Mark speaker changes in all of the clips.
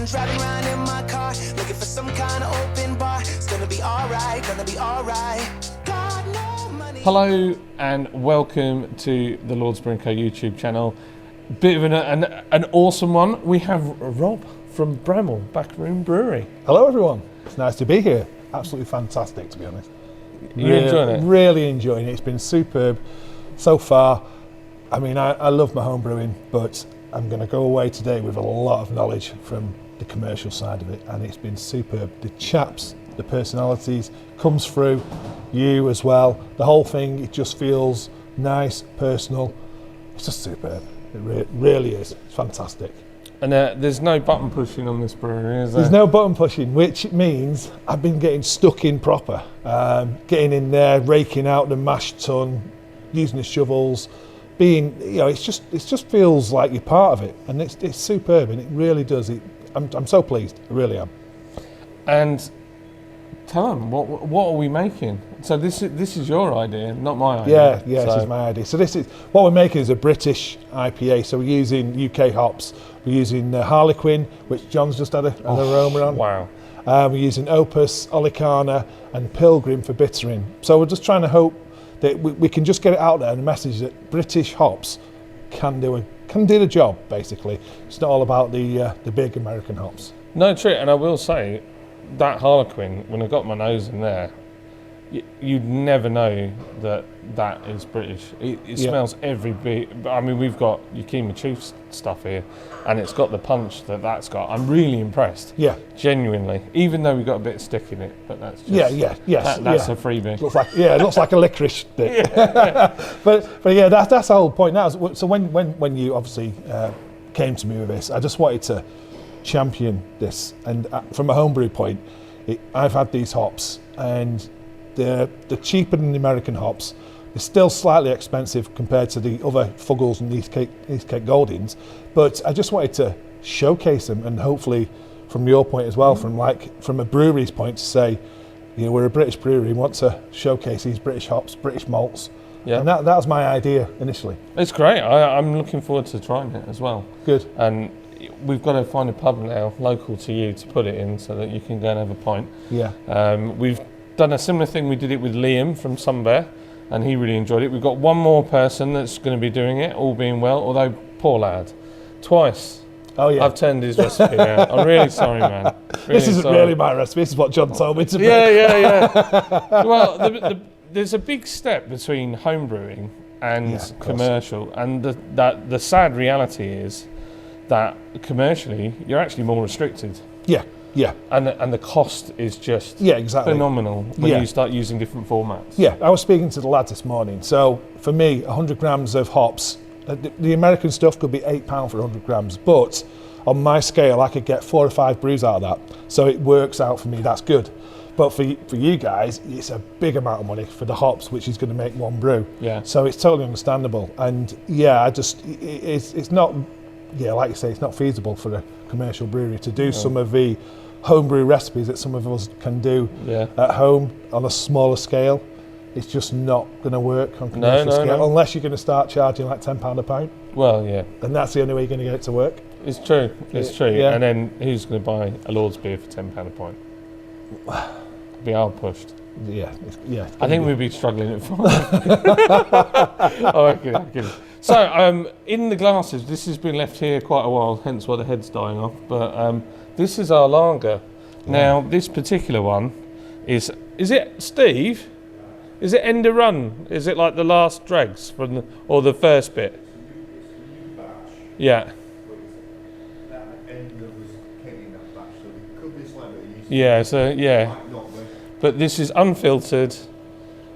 Speaker 1: weekend, driving around in my car, looking for some kind of open bar. It's gonna be alright, gonna be alright. Got no money.
Speaker 2: Hello and welcome to the Lord's Brew & Co YouTube channel. Bit of an awesome one. We have Rob from Bramhall, Backroom Brewery.
Speaker 3: Hello everyone, it's nice to be here. Absolutely fantastic, to be honest.
Speaker 2: You enjoying it?
Speaker 3: Really enjoying it. It's been superb so far. I mean, I love my home brewing, but I'm going to go away today with a lot of knowledge from the commercial side of it, and it's been superb. The chaps, the personalities comes through, you as well. The whole thing, it just feels nice, personal. It's just superb. It really is. It's fantastic.
Speaker 2: And there's no button pushing on this brewery, is there?
Speaker 3: There's no button pushing, which means I've been getting stuck in proper. Getting in there, raking out the mash tun, using the shovels, being, you know, it just feels like you're part of it, and it's superb, and it really does. I'm so pleased, I really am.
Speaker 2: And tell them, what are we making? So this is your idea, not my idea.
Speaker 3: Yeah, this is my idea. So this is what we're making is a British IPA. So we're using UK hops. We're using Harlequin, which John's just had an aroma on.
Speaker 2: Wow.
Speaker 3: We're using Opus, Olicana, and Pilgrim for bittering. So we're just trying to hope that we can just get it out there and the message that British hops can do the job. Basically, it's not all about the big American hops.
Speaker 2: No, true. And I will say that Harlequin, when I got my nose in there, you'd never know that is British. It smells every bit. I mean, we've got Yakima Chiefs stuff here, and it's got the punch that's got. I'm really impressed. Yeah, genuinely. Even though we got a bit of stick in it, but that's just that's a freebie.
Speaker 3: It looks like a licorice stick. but yeah, that's the whole point now. So when you obviously came to me with this, I just wanted to champion this, and from a homebrew point, I've had these hops, and they're cheaper than the American hops. They're still slightly expensive compared to the other Fuggles and East Cape Goldings, but I just wanted to showcase them, and hopefully from your point as well, from a brewery's point, to say, you know, we're a British brewery, we want to showcase these British hops, British malts. Yeah. And that was my idea initially.
Speaker 2: It's great. I'm looking forward to trying it as well.
Speaker 3: Good.
Speaker 2: And we've got to find a pub now local to you to put it in so that you can go and have a pint.
Speaker 3: Yeah.
Speaker 2: We've done a similar thing. We did it with Liam from Sunbear, and he really enjoyed it. We've got one more person that's going to be doing it, all being well, although poor lad, twice.
Speaker 3: Oh yeah.
Speaker 2: I've turned his recipe out. I'm really sorry, man. Really
Speaker 3: this isn't really my recipe. This is what John told me to do.
Speaker 2: Yeah. Well, there's a big step between home brewing and commercial, and the sad reality is that commercially you're actually more restricted.
Speaker 3: Yeah.
Speaker 2: And the cost is just phenomenal when you start using different formats.
Speaker 3: Yeah, I was speaking to the lads this morning. So for me, 100 grams of hops, the American stuff could be £8 for 100 grams, but on my scale, I could get 4 or 5 brews out of that. So it works out for me, that's good. But for you guys, it's a big amount of money for the hops, which is going to make one brew.
Speaker 2: Yeah.
Speaker 3: So it's totally understandable. And yeah, it's not, like you say, it's not feasible for a commercial brewery to do some of the homebrew recipes that some of us can do at home on a smaller scale. It's just not going to work on commercial scale unless you're going to start charging like £10 a pint.
Speaker 2: Well, yeah.
Speaker 3: And that's the only way you're going to get it to work.
Speaker 2: It's true. It's true.
Speaker 3: Yeah.
Speaker 2: And then who's going to buy a Lord's beer for £10 a pint? Be hard pushed.
Speaker 3: Yeah.
Speaker 2: I think we'd be struggling at 5. I reckon. So, in the glasses, this has been left here quite a while, hence why the head's dying off. But this is our lager. Yeah. Now, this particular one is it Steve? Is it end of run? Is it like the last dregs or the first bit? Yeah. Yeah. So yeah. But this is unfiltered,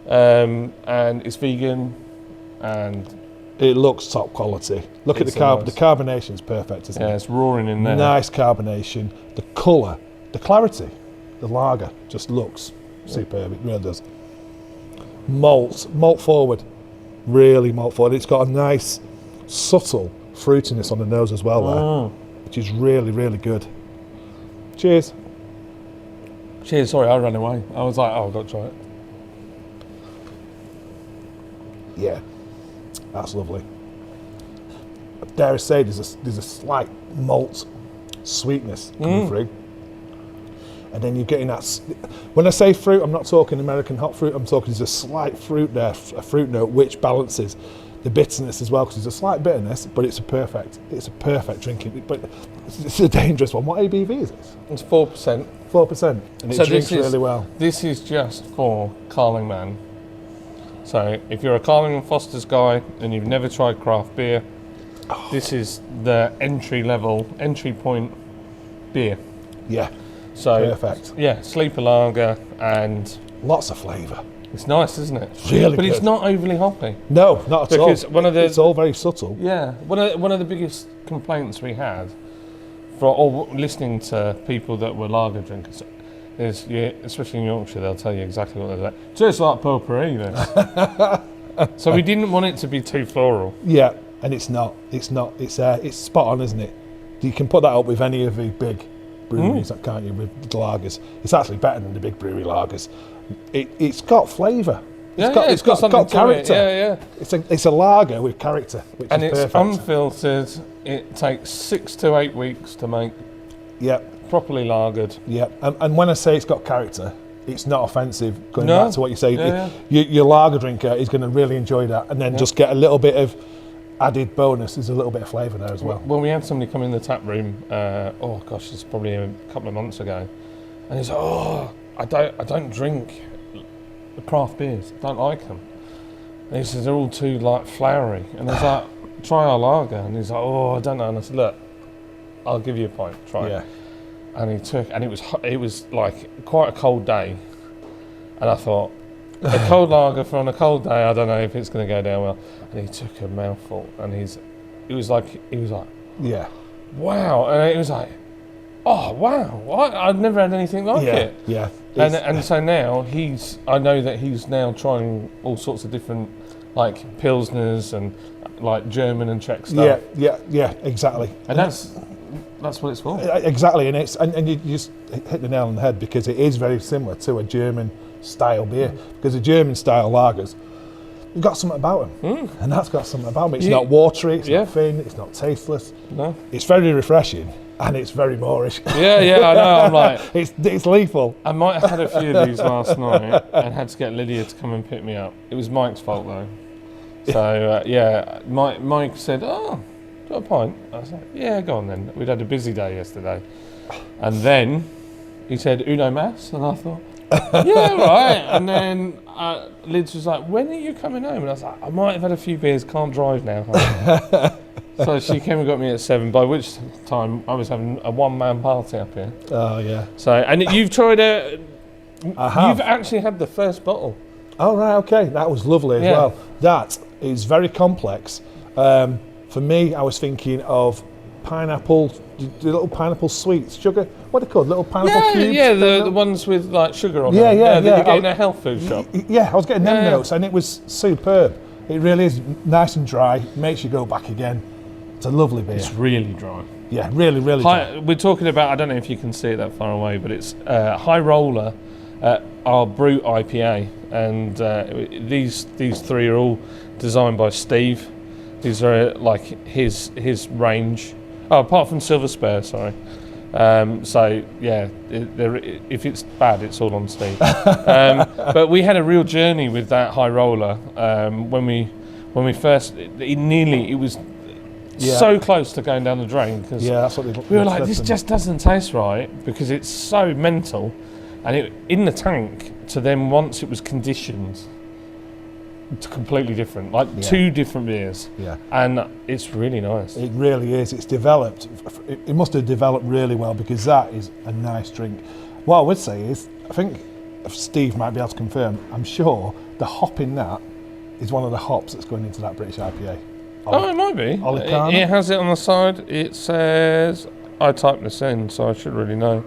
Speaker 2: and it's vegan, and
Speaker 3: it looks top quality. Look at the carbonation's perfect, isn't it?
Speaker 2: Yeah, it's roaring in there.
Speaker 3: Nice carbonation. The colour, the clarity, the lager just looks superb. It really does. Malt forward, really malt forward. It's got a nice, subtle fruitiness on the nose as well there, which is really, really good. Cheers.
Speaker 2: Cheers, sorry, I ran away. I was like, I've got to try it.
Speaker 3: Yeah, that's lovely. Dare I say, there's a slight malt sweetness coming through. And then you're getting that. When I say fruit, I'm not talking American hot fruit. I'm talking there's a slight fruit there, a fruit note, which balances the bitterness as well, because there's a slight bitterness, but it's a perfect drinking. But it's a dangerous one. What ABV is this?
Speaker 2: It's 4%.
Speaker 3: 4%, and it drinks really well.
Speaker 2: This is just for Carling Man. So if you're a Carling and Foster's guy and you've never tried craft beer, this is the entry point beer.
Speaker 3: Yeah.
Speaker 2: So
Speaker 3: perfect.
Speaker 2: Yeah, sleeper lager and
Speaker 3: lots of flavour.
Speaker 2: It's nice, isn't it?
Speaker 3: It's really
Speaker 2: but
Speaker 3: good.
Speaker 2: It's not overly hoppy.
Speaker 3: No, not at all.
Speaker 2: Because
Speaker 3: it's all very subtle.
Speaker 2: Yeah, one of the biggest complaints we had for listening to people that were lager drinkers is, especially in Yorkshire, they'll tell you exactly what they're like. Just like potpourri, this. So we didn't want it to be too floral.
Speaker 3: Yeah, and it's not. It's spot on, isn't it? You can put that up with any of the big breweries, can't you? With the lagers, it's actually better than the big brewery lagers. It's got flavour. It's got character.
Speaker 2: Yeah.
Speaker 3: It's a lager with character, which
Speaker 2: and
Speaker 3: is
Speaker 2: it's
Speaker 3: perfect.
Speaker 2: unfiltered. It takes 6 to 8 weeks to make.
Speaker 3: Yeah.
Speaker 2: Properly lagered.
Speaker 3: Yeah, and when I say it's got character, it's not offensive. Going back to what you say, your lager drinker is going to really enjoy that, and then just get a little bit of added bonus. There's a little bit of flavour there as well.
Speaker 2: Well, we had somebody come in the tap room. It's probably a couple of months ago, and he's like, I don't drink the craft beers. I don't like them. And he says they're all too like flowery, and I was like, try our lager, and he's like, I don't know. And I said, look, I'll give you a pint. Try it. And he took, and it was like quite a cold day, and I thought, a cold lager on a cold day, I don't know if it's going to go down well. And he took a mouthful, and he was like,
Speaker 3: yeah,
Speaker 2: wow, and it was like, oh wow, I've never had anything like it.
Speaker 3: Yeah,
Speaker 2: and so now I know that he's now trying all sorts of different like pilsners and like German and Czech stuff.
Speaker 3: Yeah, exactly.
Speaker 2: And that's what it's for.
Speaker 3: Exactly, and you just hit the nail on the head, because it is very similar to a German style beer. Because the German style lagers, you've got something about them, and that's got something about them. It's not watery, it's not thin, it's not tasteless.
Speaker 2: No,
Speaker 3: it's very refreshing, and it's very Moorish.
Speaker 2: Yeah, I know. I'm like,
Speaker 3: it's lethal.
Speaker 2: I might have had a few of these last night and had to get Lydia to come and pick me up. It was Mike's fault though. So Mike said, "Oh, do you want a pint?" I was like, "Yeah, go on then." We'd had a busy day yesterday, and then he said, "Uno mas," and I thought, "Yeah, right." And then Liz was like, "When are you coming home?" And I was like, "I might have had a few beers. Can't drive now." So she came and got me at 7. By which time I was having a one-man party up here.
Speaker 3: Oh yeah.
Speaker 2: So and you've tried it.
Speaker 3: I have.
Speaker 2: You've actually had the first bottle.
Speaker 3: Oh right, okay. That was lovely as well. That is very complex. For me, I was thinking of pineapple, the little pineapple sweets, sugar. What are they called? Little pineapple cubes.
Speaker 2: Yeah, the ones with like sugar on
Speaker 3: Yeah,
Speaker 2: them.
Speaker 3: yeah.
Speaker 2: That you get in a health food shop.
Speaker 3: Yeah, I was getting them notes, and it was superb. It really is nice and dry. Makes you go back again. It's a lovely beer.
Speaker 2: It's really dry.
Speaker 3: Yeah, really dry.
Speaker 2: We're talking about, I don't know if you can see it that far away, but it's High Roller, our Brute IPA, and these 3 are all designed by Steve. These are like his range. Oh, apart from Silver Spare, sorry. If it's bad, it's all on Steve. But we had a real journey with that High Roller when we first. It was so close to going down the drain, because
Speaker 3: that's what
Speaker 2: we were like, this just doesn't taste right, because it's so mental, and in the tank to then once it was conditioned. It's completely different, like 2 different beers. Yeah, and it's really nice.
Speaker 3: It really is. It's developed. It must have developed really well, because that is a nice drink. What I would say is, I think Steve might be able to confirm. I'm sure the hop in that is one of the hops that's going into that British IPA.
Speaker 2: It might be. It has it on the side. It says, I typed this in, so I should really know.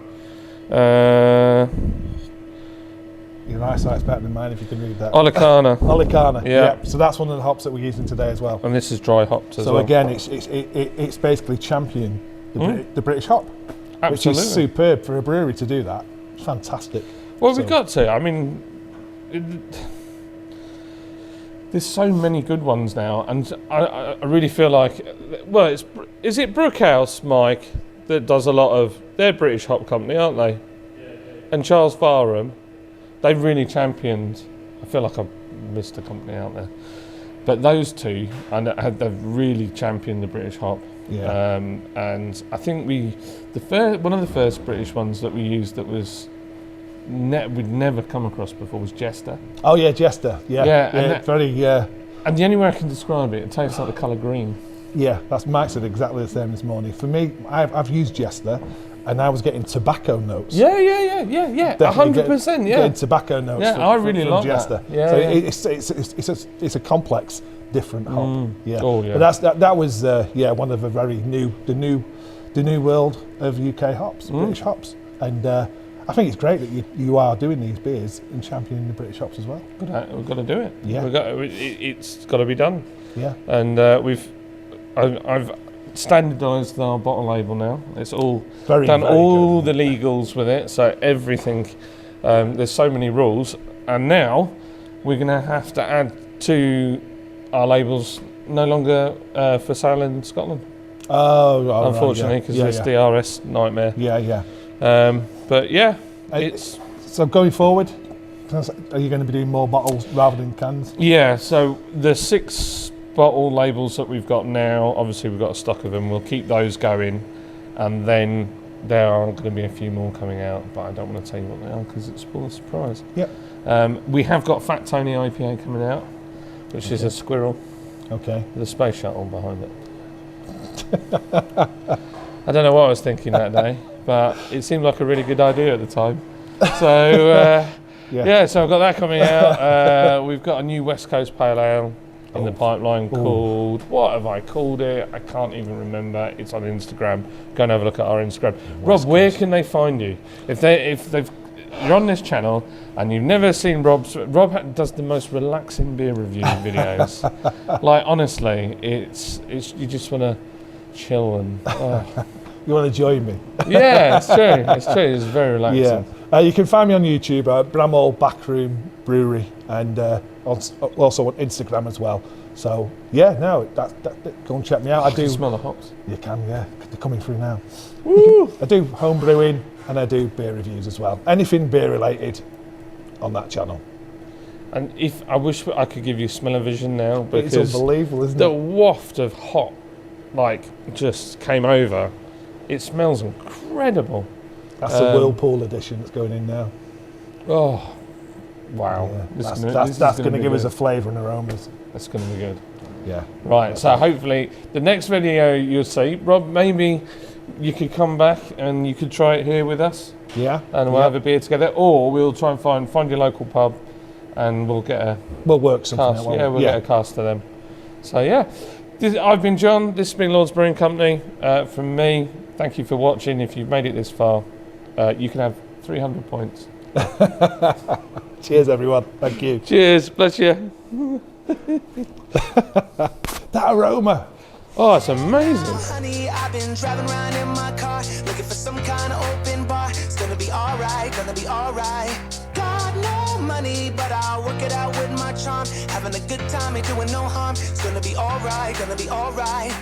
Speaker 3: Your eyesight's better than mine if you can read that.
Speaker 2: Olicana.
Speaker 3: Yeah. So that's one of the hops that we're using today as well.
Speaker 2: And this is dry hopped as well.
Speaker 3: So again, it's basically championing the British hop,
Speaker 2: Absolutely.
Speaker 3: Which is superb for a brewery to do that. It's fantastic.
Speaker 2: Well, we've got to. I mean, there's so many good ones now, and I really feel like, well, is it Brookhouse, Mike, that does a lot of. They're a British hop company, aren't they? And Charles Farham, they've really championed. I feel like I've missed a company out there, but those two, and they've really championed the British hop.
Speaker 3: Yeah.
Speaker 2: And I think one of the first British ones that we used that was we'd never come across before was Jester.
Speaker 3: Oh yeah, Jester. Yeah.
Speaker 2: Yeah,
Speaker 3: Yeah.
Speaker 2: and
Speaker 3: Very. Yeah.
Speaker 2: And the only way I can describe it tastes like the colour green.
Speaker 3: Yeah. That's Mike said exactly the same this morning. For me, I've used Jester, and I was getting tobacco notes.
Speaker 2: Yeah. 100%. Yeah.
Speaker 3: Getting tobacco notes.
Speaker 2: Yeah, I really
Speaker 3: from
Speaker 2: like
Speaker 3: Jester.
Speaker 2: that. Yeah,
Speaker 3: So
Speaker 2: yeah.
Speaker 3: it's a complex, different hop. Yeah.
Speaker 2: Oh, yeah.
Speaker 3: But that was one of the very the new world of UK hops, British hops, and I think it's great that you are doing these beers and championing the British hops as well.
Speaker 2: We've got to do it.
Speaker 3: Yeah.
Speaker 2: It's got to be done.
Speaker 3: Yeah.
Speaker 2: And I've standardised our bottle label now. It's all
Speaker 3: Very,
Speaker 2: done
Speaker 3: very
Speaker 2: all
Speaker 3: good.
Speaker 2: the legals with it, so everything. There's so many rules, and now we're going to have to add to our labels no longer for sale in Scotland.
Speaker 3: Oh,
Speaker 2: Unfortunately, because it's DRS nightmare.
Speaker 3: Yeah.
Speaker 2: But yeah, it's
Speaker 3: So going forward, are you going to be doing more bottles rather than cans?
Speaker 2: yeah. So the 6 bottle labels that we've got now, obviously we've got a stock of them. We'll keep those going, and then there are going to be a few more coming out, but I don't want to tell you what they are because it's full of surprise.
Speaker 3: Yep.
Speaker 2: We have got Fat Tony IPA coming out, which is a squirrel
Speaker 3: Okay.
Speaker 2: with a space shuttle behind it. I don't know what I was thinking that day, but it seemed like a really good idea at the time. So so I've got that coming out. We've got a new West Coast Pale Ale in the pipeline called, what have I called it? I can't even remember. It's on Instagram. Go and have a look at our Instagram. Rob, where can they find you? If you're on this channel and you've never seen Rob does the most relaxing beer review videos. Like honestly, it's you just want to chill and
Speaker 3: You want to join me?
Speaker 2: yeah, it's true. It's very relaxing.
Speaker 3: Yeah. You can find me on YouTube at Bramhall Backroom Brewery, and also on Instagram as well. So go and check me out. I do
Speaker 2: smell the hops.
Speaker 3: You can, yeah. They're coming through now. Woo! I do home brewing and I do beer reviews as well. Anything beer related on that channel.
Speaker 2: And I wish I could give you smell-o-vision now,
Speaker 3: It's
Speaker 2: because
Speaker 3: unbelievable, isn't
Speaker 2: the
Speaker 3: it?
Speaker 2: waft of hop just came over. It smells incredible.
Speaker 3: That's the Whirlpool edition that's going in now.
Speaker 2: Oh, wow.
Speaker 3: Yeah. That's going to give us a flavour and aromas.
Speaker 2: That's going to be good.
Speaker 3: Yeah.
Speaker 2: Right, so hopefully the next video you'll see, Rob, maybe you could come back and you could try it here with us.
Speaker 3: Yeah.
Speaker 2: And we'll have a beer together, or we'll try and find your local pub and we'll get a
Speaker 3: We'll work something
Speaker 2: cast.
Speaker 3: out.
Speaker 2: Yeah, we'll get a cast to them. So yeah, I've been John. This has been Lord's Brewing Company. From me, thank you for watching. If you've made it this far, you can have 300 points.
Speaker 3: Cheers, everyone. Thank you.
Speaker 2: Cheers. Bless you.
Speaker 3: That aroma.
Speaker 2: Oh, it's amazing.
Speaker 1: Honey, I've been driving around in my car, looking for some kind of open bar. It's gonna be alright, gonna be alright. Got no money, but I'll work it out with my charm. Having a good time, ain't doing no harm. It's gonna be alright, gonna be alright.